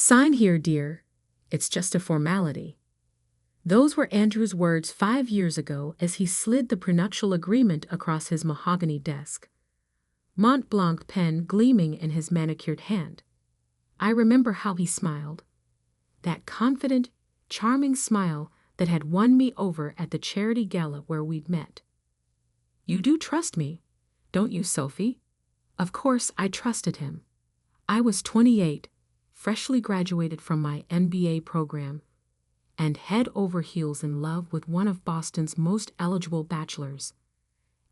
Sign here, dear. It's just a formality. Those were Andrew's words 5 years ago as he slid the prenuptial agreement across his mahogany desk, Mont Blanc pen gleaming in his manicured hand. I remember how he smiled. That confident, charming smile that had won me over at the charity gala where we'd met. You do trust me, don't you, Sophie? Of course I trusted him. I was 28, freshly graduated from my MBA program, and head over heels in love with one of Boston's most eligible bachelors.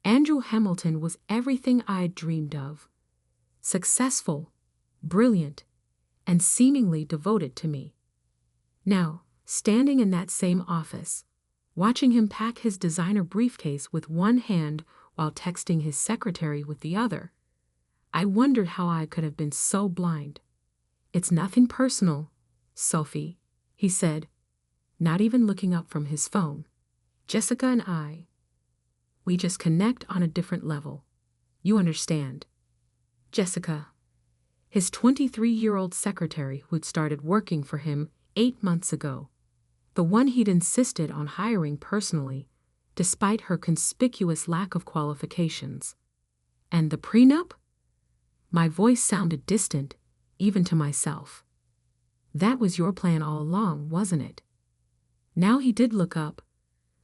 Andrew Hamilton was everything I'd dreamed of. Successful, brilliant, and seemingly devoted to me. Now, standing in that same office, watching him pack his designer briefcase with one hand while texting his secretary with the other, I wondered how I could have been so blind. It's nothing personal, Sophie, he said, not even looking up from his phone. Jessica and I, we just connect on a different level. You understand. Jessica, his 23-year-old secretary who'd started working for him 8 months ago, the one he'd insisted on hiring personally, despite her conspicuous lack of qualifications. And the prenup? My voice sounded distant, even to myself. That was your plan all along, wasn't it? Now he did look up,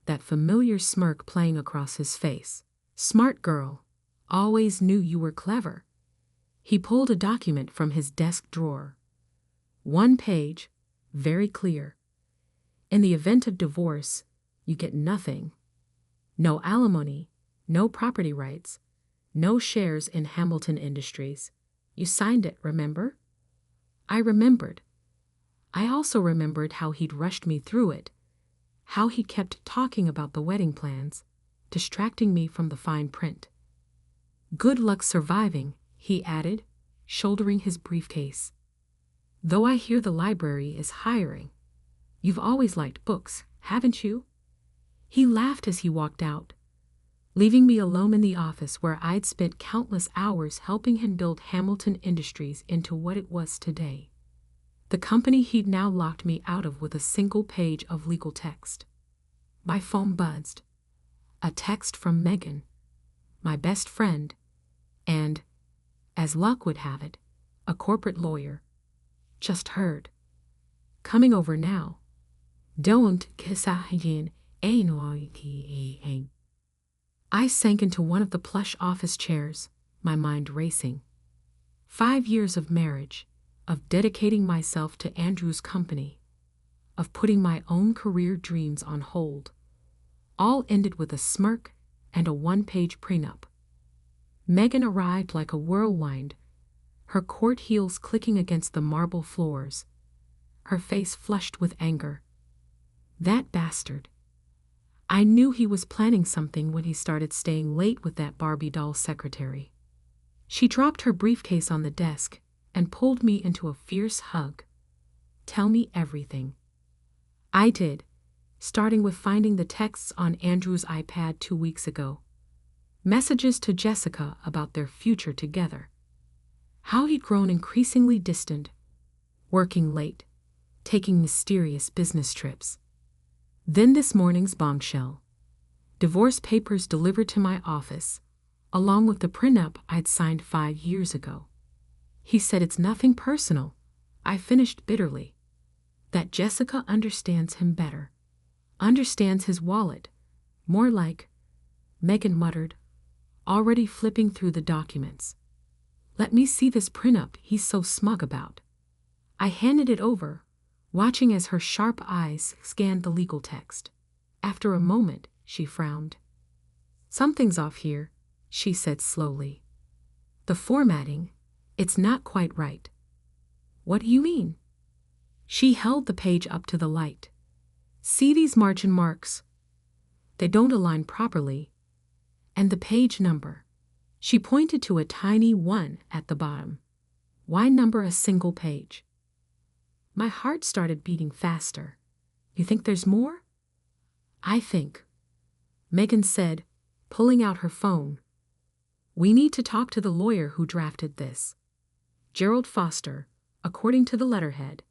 that familiar smirk playing across his face. Smart girl, always knew you were clever. He pulled a document from his desk drawer. 1 page, very clear. In the event of divorce, you get nothing. No alimony, no property rights, no shares in Hamilton Industries. You signed it, remember? I remembered. I also remembered how he'd rushed me through it, how he kept talking about the wedding plans, distracting me from the fine print. Good luck surviving, he added, shouldering his briefcase. Though I hear the library is hiring. You've always liked books, haven't you? He laughed as he walked out, leaving me alone in the office where I'd spent countless hours helping him build Hamilton Industries into what it was today. The company he'd now locked me out of with a single page of legal text. My phone buzzed. A text from Megan, my best friend, and, as luck would have it, a corporate lawyer. Just heard. Coming over now. Don't kisahin ainoihi. I sank into one of the plush office chairs, my mind racing. 5 years of marriage, of dedicating myself to Andrew's company, of putting my own career dreams on hold, all ended with a smirk and a 1-page prenup. Megan arrived like a whirlwind, her court heels clicking against the marble floors, her face flushed with anger. That bastard. I knew he was planning something when he started staying late with that Barbie doll secretary. She dropped her briefcase on the desk and pulled me into a fierce hug. Tell me everything. I did, starting with finding the texts on Andrew's iPad 2 weeks ago. Messages to Jessica about their future together. How he'd grown increasingly distant, working late, taking mysterious business trips. Then this morning's bombshell. Divorce papers delivered to my office, along with the prenup I'd signed 5 years ago. He said it's nothing personal. I finished bitterly. That Jessica understands him better. Understands his wallet. More like, Megan muttered, already flipping through the documents. Let me see this prenup he's so smug about. I handed it over, watching as her sharp eyes scanned the legal text. After a moment, she frowned. Something's off here, she said slowly. The formatting, it's not quite right. What do you mean? She held the page up to the light. See these margin marks? They don't align properly. And the page number. She pointed to a tiny 1 at the bottom. Why number a single page? My heart started beating faster. You think there's more? I think. Megan said, pulling out her phone. We need to talk to the lawyer who drafted this. Gerald Foster, according to the letterhead,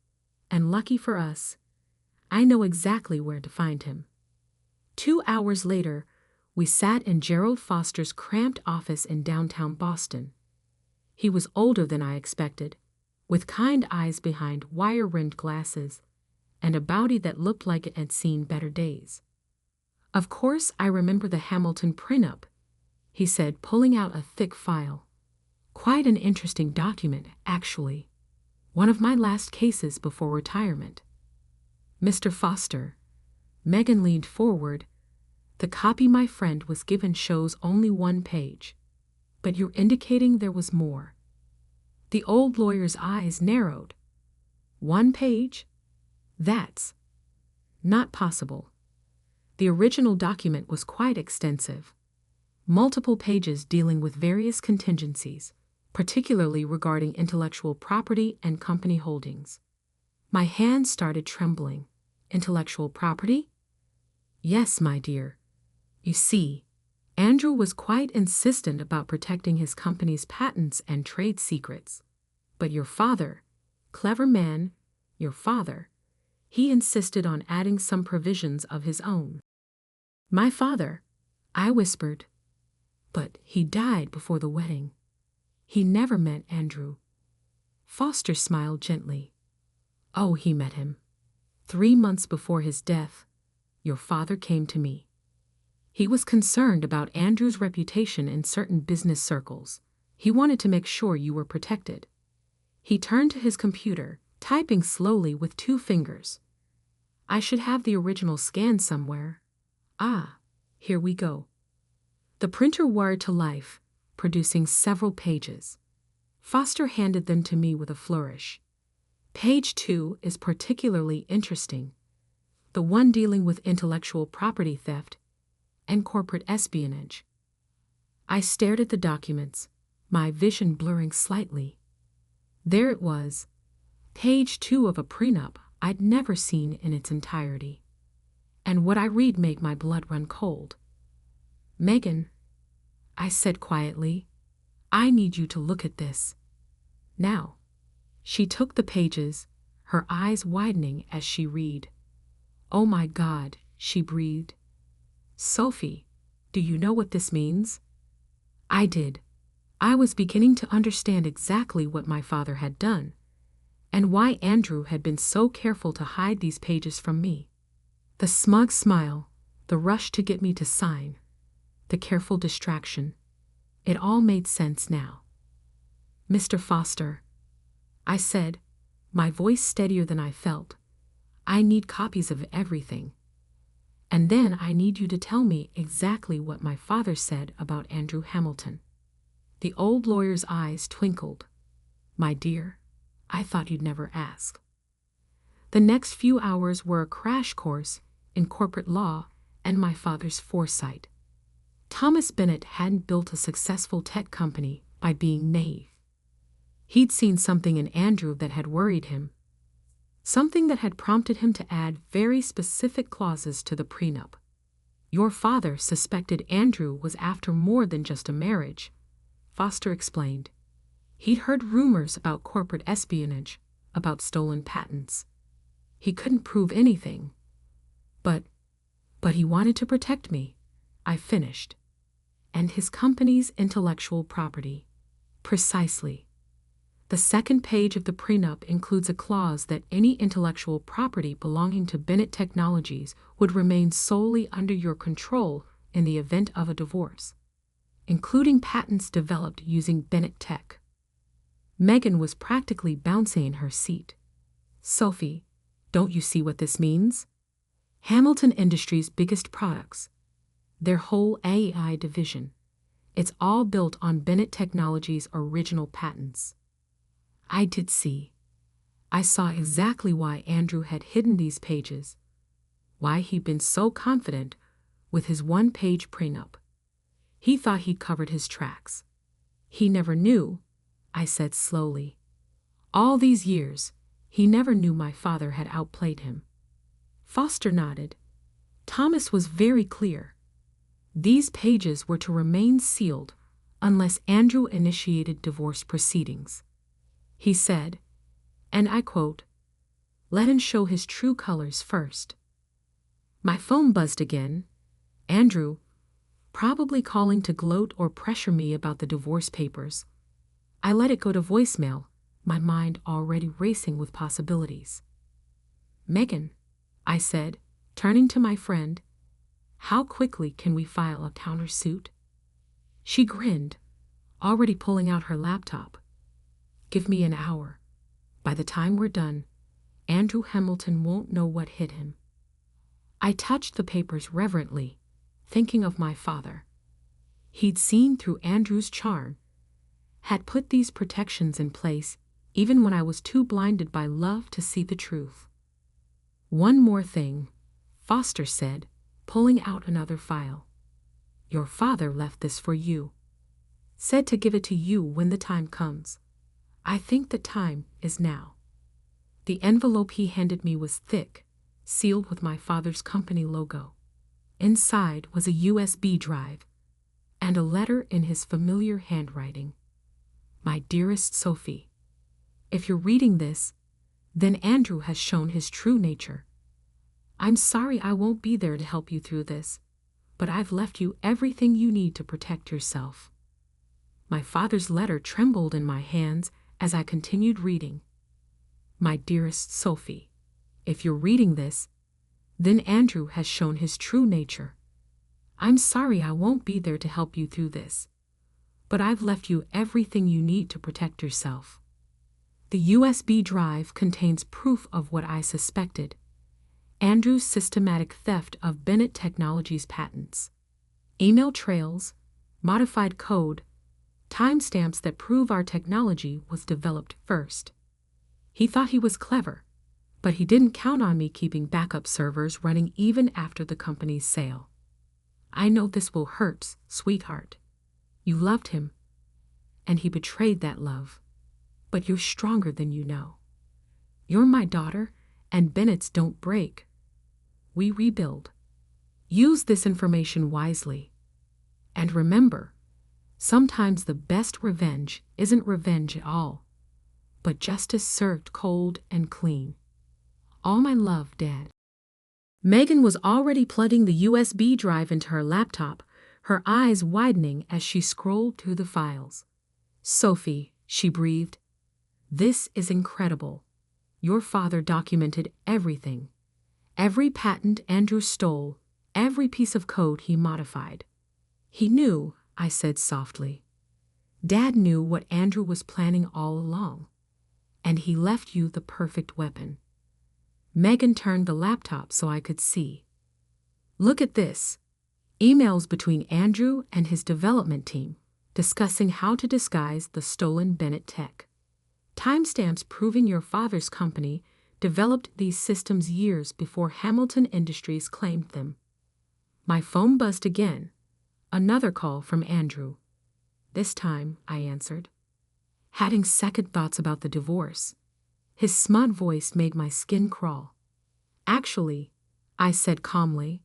and lucky for us, I know exactly where to find him. 2 hours later, we sat in Gerald Foster's cramped office in downtown Boston. He was older than I expected, with kind eyes behind wire-rimmed glasses, and a body that looked like it had seen better days. "Of course I remember the Hamilton prenup," he said, pulling out a thick file. "Quite an interesting document, actually. One of my last cases before retirement." "Mr. Foster," Megan leaned forward, "the copy my friend was given shows only 1 page. But you're indicating there was more." The old lawyer's eyes narrowed. "1 page? That's not possible." The original document was quite extensive. Multiple pages dealing with various contingencies, particularly regarding intellectual property and company holdings. My hands started trembling. "Intellectual property?" "Yes, my dear. You see, Andrew was quite insistent about protecting his company's patents and trade secrets. But your father, clever man, your father, he insisted on adding some provisions of his own." "My father," I whispered. "But he died before the wedding. He never met Andrew." Foster smiled gently. "Oh, he met him. 3 months before his death, your father came to me. He was concerned about Andrew's reputation in certain business circles. He wanted to make sure you were protected." He turned to his computer, typing slowly with 2 fingers. "I should have the original scanned somewhere. Ah, here we go." The printer whirred to life, producing several pages. Foster handed them to me with a flourish. "Page 2 is particularly interesting. The one dealing with intellectual property theft and corporate espionage." I stared at the documents, my vision blurring slightly. There it was, page 2 of a prenup I'd never seen in its entirety. And what I read made my blood run cold. "Megan," I said quietly, "I need you to look at this. Now." She took the pages, her eyes widening as she read. "Oh my God," she breathed. "Sophie, do you know what this means?" I did. I was beginning to understand exactly what my father had done, and why Andrew had been so careful to hide these pages from me. The smug smile, the rush to get me to sign, the careful distraction. It all made sense now. "Mr. Foster," I said, my voice steadier than I felt, "I need copies of everything. And then I need you to tell me exactly what my father said about Andrew Hamilton." The old lawyer's eyes twinkled. "My dear, I thought you'd never ask." The next few hours were a crash course in corporate law and my father's foresight. Thomas Bennett hadn't built a successful tech company by being naive. He'd seen something in Andrew that had worried him, something that had prompted him to add very specific clauses to the prenup. "Your father suspected Andrew was after more than just a marriage," Foster explained. "He'd heard rumors about corporate espionage, about stolen patents. He couldn't prove anything. But he wanted to protect me," I finished. "And his company's intellectual property." "Precisely. The second page of the prenup includes a clause that any intellectual property belonging to Bennett Technologies would remain solely under your control in the event of a divorce, including patents developed using Bennett Tech." Megan was practically bouncing in her seat. "Sophie, don't you see what this means? Hamilton Industries' biggest products, their whole AI division, it's all built on Bennett Technologies' original patents." I did see. I saw exactly why Andrew had hidden these pages, why he'd been so confident with his 1-page prenup. He thought he'd covered his tracks. "He never knew," I said slowly. "All these years, he never knew my father had outplayed him." Foster nodded. Thomas was very clear. These pages were to remain sealed unless Andrew initiated divorce proceedings. He said, and I quote, Let him show his true colors first. My phone buzzed again. Andrew, probably calling to gloat or pressure me about the divorce papers. I let it go to voicemail, my mind already racing with possibilities. Megan, I said, turning to my friend, how quickly can we file a countersuit? She grinned, already pulling out her laptop. Give me an hour. By the time we're done, Andrew Hamilton won't know what hit him. I touched the papers reverently, thinking of my father. He'd seen through Andrew's charm, had put these protections in place even when I was too blinded by love to see the truth. One more thing, Foster said, pulling out another file. Your father left this for you. Said to give it to you when the time comes. I think the time is now. The envelope he handed me was thick, sealed with my father's company logo. Inside was a USB drive and a letter in his familiar handwriting. My dearest Sophie, if you're reading this, then Andrew has shown his true nature. I'm sorry I won't be there to help you through this, but I've left you everything you need to protect yourself. My father's letter trembled in my hands as I continued reading. My dearest Sophie, if you're reading this, then Andrew has shown his true nature. I'm sorry I won't be there to help you through this, but I've left you everything you need to protect yourself. The USB drive contains proof of what I suspected: Andrew's systematic theft of Bennett Technologies patents. Email trails, modified code, timestamps that prove our technology was developed first. He thought he was clever, but he didn't count on me keeping backup servers running even after the company's sale. I know this will hurt, sweetheart. You loved him, and he betrayed that love. But you're stronger than you know. You're my daughter, and Bennett's don't break. We rebuild. Use this information wisely. And remember, sometimes the best revenge isn't revenge at all, but justice served cold and clean. All my love, Dad. Megan was already plugging the USB drive into her laptop, her eyes widening as she scrolled through the files. Sophie, she breathed. This is incredible. Your father documented everything. Every patent Andrew stole, every piece of code he modified. He knew, I said softly. Dad knew what Andrew was planning all along. And he left you the perfect weapon. Megan turned the laptop so I could see. Look at this. Emails between Andrew and his development team, discussing how to disguise the stolen Bennett tech. Timestamps proving your father's company developed these systems years before Hamilton Industries claimed them. My phone buzzed again. Another call from Andrew. This time, I answered, having second thoughts about the divorce. His smug voice made my skin crawl. Actually, I said calmly,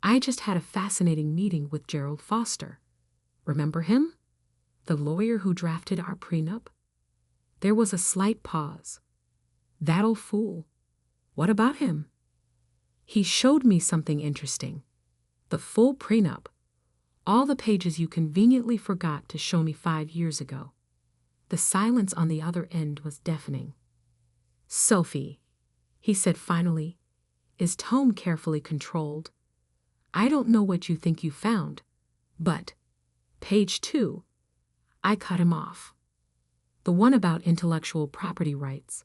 I just had a fascinating meeting with Gerald Foster. Remember him? The lawyer who drafted our prenup? There was a slight pause. That old fool. What about him? He showed me something interesting. The full prenup. All the pages you conveniently forgot to show me 5 years ago. The silence on the other end was deafening. Sophie, he said finally, his tone carefully controlled. I don't know what you think you found, but page 2. I cut him off. The one about intellectual property rights.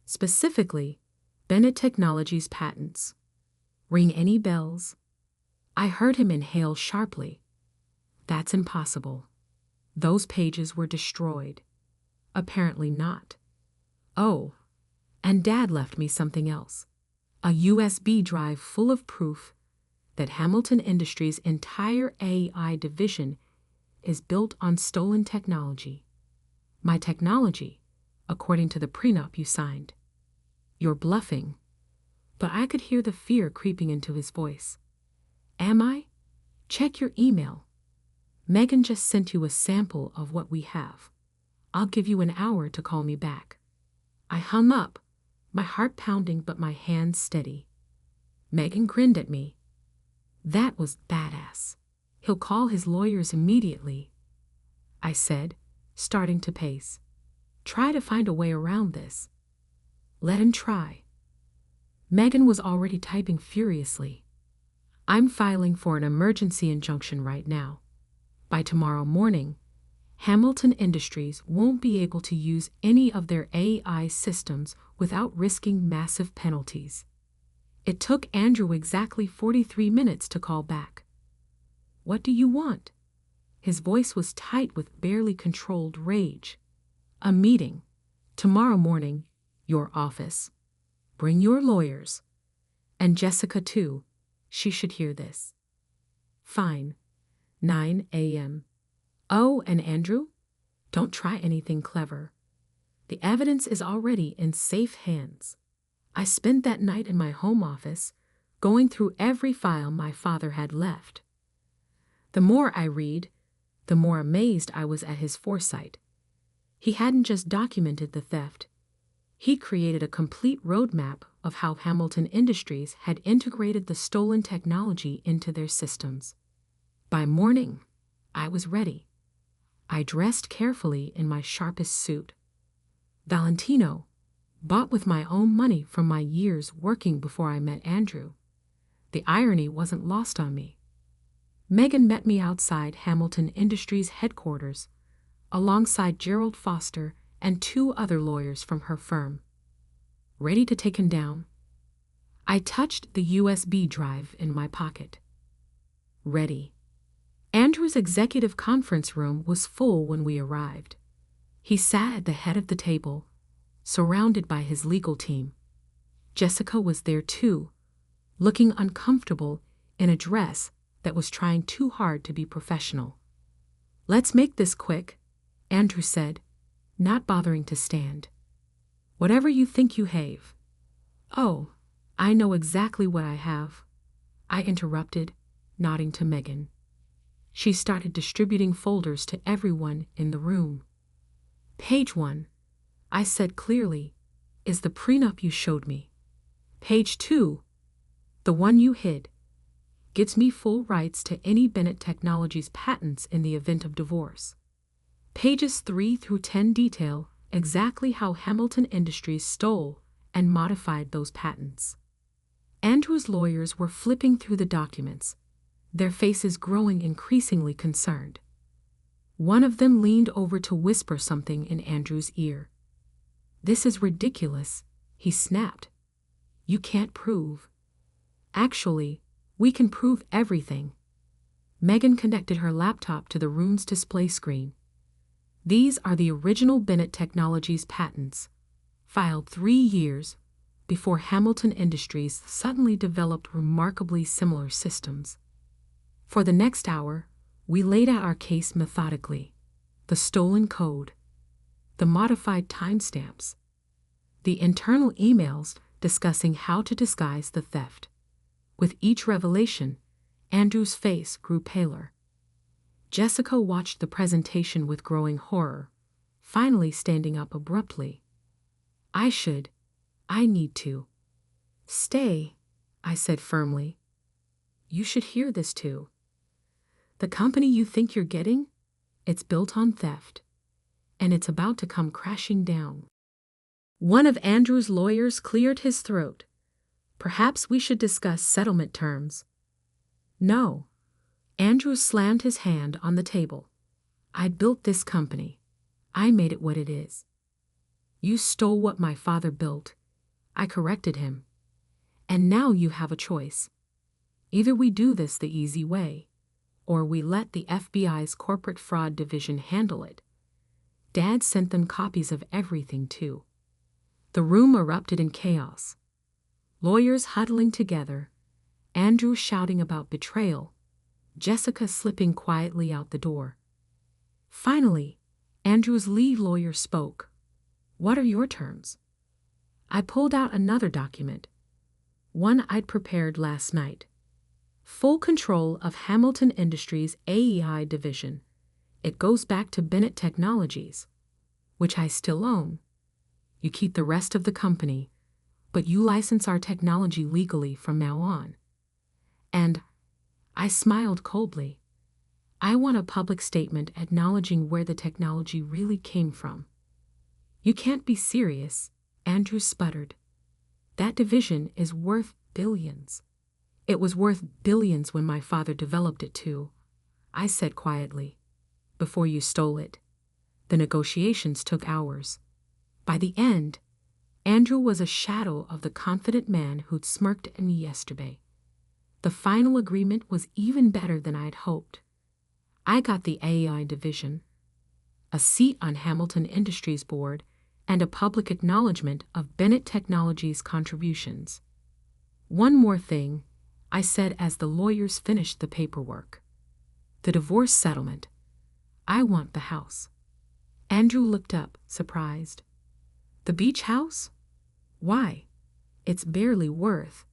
Specifically, Bennett Technologies patents. Ring any bells? I heard him inhale sharply. That's impossible. Those pages were destroyed. Apparently not. Oh, and Dad left me something else. A USB drive full of proof that Hamilton Industries' entire AI division is built on stolen technology. My technology, according to the prenup you signed. You're bluffing. But I could hear the fear creeping into his voice. Am I? Check your email. Megan just sent you a sample of what we have. I'll give you an hour to call me back. I hung up, my heart pounding but my hands steady. Megan grinned at me. That was badass. He'll call his lawyers immediately, I said, starting to pace. Try to find a way around this. Let him try. Megan was already typing furiously. I'm filing for an emergency injunction right now. By tomorrow morning, Hamilton Industries won't be able to use any of their AI systems without risking massive penalties. It took Andrew exactly 43 minutes to call back. What do you want? His voice was tight with barely controlled rage. A meeting. Tomorrow morning, your office. Bring your lawyers. And Jessica too. She should hear this. Fine. 9 a.m. Oh, and Andrew? Don't try anything clever. The evidence is already in safe hands. I spent that night in my home office, going through every file my father had left. The more I read, the more amazed I was at his foresight. He hadn't just documented the theft. He created a complete roadmap of how Hamilton Industries had integrated the stolen technology into their systems. By morning, I was ready. I dressed carefully in my sharpest suit. Valentino, bought with my own money from my years working before I met Andrew. The irony wasn't lost on me. Megan met me outside Hamilton Industries headquarters, alongside Gerald Foster and 2 other lawyers from her firm. Ready to take him down? I touched the USB drive in my pocket. Ready. Andrew's executive conference room was full when we arrived. He sat at the head of the table, surrounded by his legal team. Jessica was there too, looking uncomfortable in a dress that was trying too hard to be professional. Let's make this quick, Andrew said, not bothering to stand. Whatever you think you have. Oh, I know exactly what I have, I interrupted, nodding to Megan. She started distributing folders to everyone in the room. Page 1, I said clearly, is the prenup you showed me. Page 2, the one you hid, gives me full rights to any Bennett Technologies patents in the event of divorce. Pages 3 through 10 detail exactly how Hamilton Industries stole and modified those patents. Andrew's lawyers were flipping through the documents, their faces growing increasingly concerned. One of them leaned over to whisper something in Andrew's ear. This is ridiculous, he snapped. You can't prove. Actually, we can prove everything. Megan connected her laptop to the room's display screen. These are the original Bennett Technologies patents, filed 3 years before Hamilton Industries suddenly developed remarkably similar systems. For the next hour, we laid out our case methodically. The stolen code, the modified timestamps, the internal emails discussing how to disguise the theft. With each revelation, Andrew's face grew paler. Jessica watched the presentation with growing horror, finally standing up abruptly. I need to. Stay, I said firmly. You should hear this too. The company you think you're getting, it's built on theft, and it's about to come crashing down. One of Andrew's lawyers cleared his throat. Perhaps we should discuss settlement terms. No. Andrew slammed his hand on the table. I built this company. I made it what it is. You stole what my father built. I corrected him. And now you have a choice. Either we do this the easy way, or we let the FBI's corporate fraud division handle it. Dad sent them copies of everything, too. The room erupted in chaos. Lawyers huddling together, Andrew shouting about betrayal, Jessica slipping quietly out the door. Finally, Andrew's lead lawyer spoke. What are your terms? I pulled out another document, one I'd prepared last night. Full control of Hamilton Industries' AEI division. It goes back to Bennett Technologies, which I still own. You keep the rest of the company, but you license our technology legally from now on. And I smiled coldly. I want a public statement acknowledging where the technology really came from. You can't be serious, Andrew sputtered. That division is worth billions. It was worth billions when my father developed it too, I said quietly. Before you stole it. The negotiations took hours. By the end, Andrew was a shadow of the confident man who'd smirked at me yesterday. The final agreement was even better than I'd hoped. I got the AI division, a seat on Hamilton Industries board, and a public acknowledgement of Bennett Technologies' contributions. One more thing, I said as the lawyers finished the paperwork. The divorce settlement. I want the house. Andrew looked up, surprised. The beach house? Why? It's barely worth.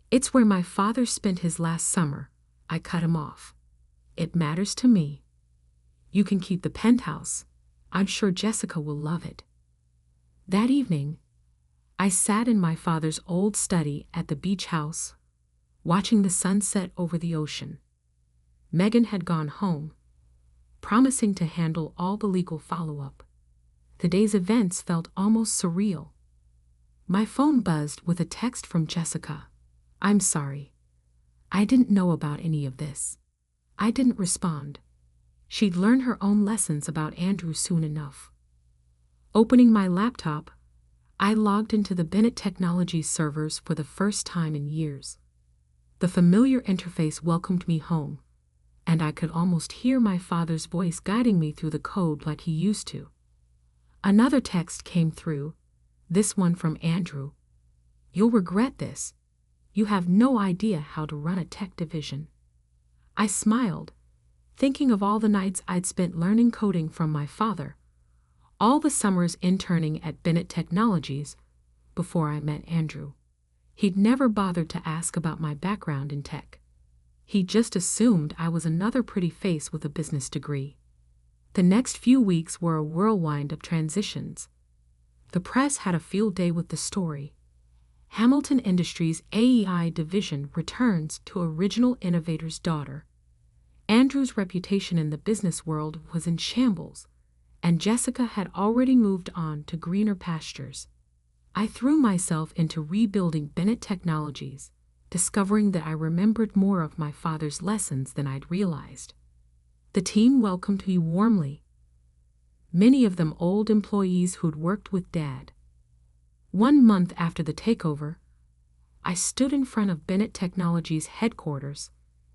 It's where my father spent his last summer. I cut him off. It matters to me. You can keep the penthouse. I'm sure Jessica will love it. That evening, I sat in my father's old study at the beach house, watching the sunset over the ocean. Megan had gone home, promising to handle all the legal follow-up. The day's events felt almost surreal. My phone buzzed with a text from Jessica. I'm sorry. I didn't know about any of this. I didn't respond. She'd learn her own lessons about Andrew soon enough. Opening my laptop, I logged into the Bennett Technologies servers for the first time in years. The familiar interface welcomed me home, and I could almost hear my father's voice guiding me through the code like he used to. Another text came through, this one from Andrew. You'll regret this. You have no idea how to run a tech division. I smiled, thinking of all the nights I'd spent learning coding from my father, all the summers interning at Bennett Technologies before I met Andrew. He'd never bothered to ask about my background in tech. He just assumed I was another pretty face with a business degree. The next few weeks were a whirlwind of transitions. The press had a field day with the story. Hamilton Industries' AEI division returns to original innovator's daughter. Andrew's reputation in the business world was in shambles, and Jessica had already moved on to greener pastures. I threw myself into rebuilding Bennett Technologies, discovering that I remembered more of my father's lessons than I'd realized. The team welcomed me warmly, many of them old employees who'd worked with Dad. 1 month after the takeover, I stood in front of Bennett Technologies' headquarters,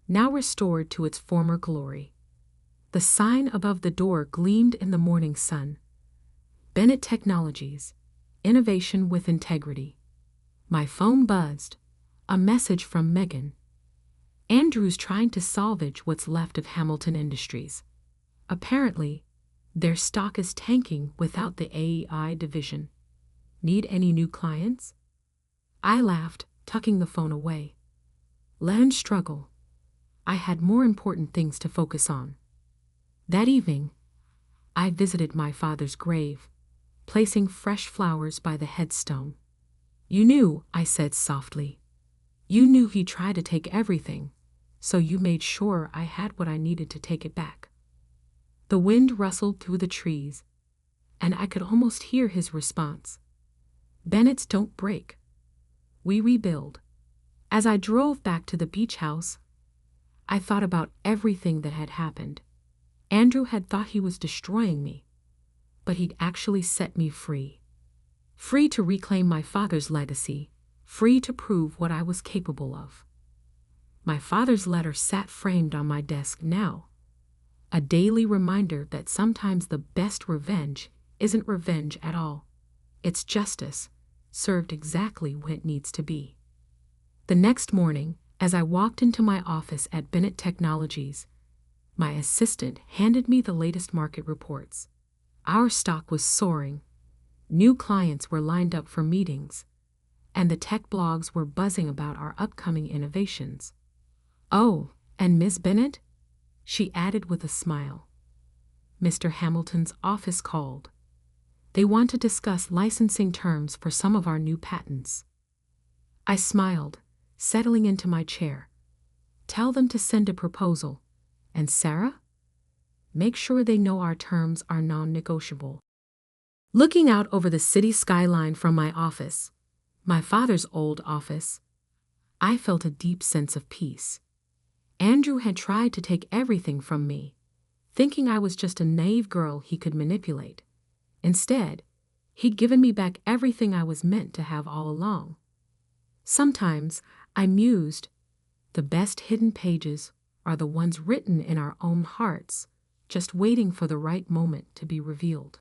now restored to its former glory. The sign above the door gleamed in the morning sun. Bennett Technologies, innovation with integrity. My phone buzzed, a message from Megan. Andrew's trying to salvage what's left of Hamilton Industries. Apparently, their stock is tanking without the AEI division. Need any new clients? I laughed, tucking the phone away. Let him struggle. I had more important things to focus on. That evening, I visited my father's grave, placing fresh flowers by the headstone. You knew, I said softly. You knew he tried to take everything, so you made sure I had what I needed to take it back. The wind rustled through the trees, and I could almost hear his response. Bennett's don't break. We rebuild. As I drove back to the beach house, I thought about everything that had happened. Andrew had thought he was destroying me, but he'd actually set me free. Free to reclaim my father's legacy, free to prove what I was capable of. My father's letter sat framed on my desk now, a daily reminder that sometimes the best revenge isn't revenge at all. It's justice, served exactly when it needs to be. The next morning, as I walked into my office at Bennett Technologies, my assistant handed me the latest market reports. Our stock was soaring. New clients were lined up for meetings, and the tech blogs were buzzing about our upcoming innovations. Oh, and Miss Bennett? She added with a smile. Mr. Hamilton's office called. They want to discuss licensing terms for some of our new patents. I smiled, settling into my chair. Tell them to send a proposal. And Sarah? Make sure they know our terms are non-negotiable. Looking out over the city skyline from my office, my father's old office, I felt a deep sense of peace. Andrew had tried to take everything from me, thinking I was just a naive girl he could manipulate. Instead, he'd given me back everything I was meant to have all along. Sometimes I mused, the best hidden pages are the ones written in our own hearts, just waiting for the right moment to be revealed.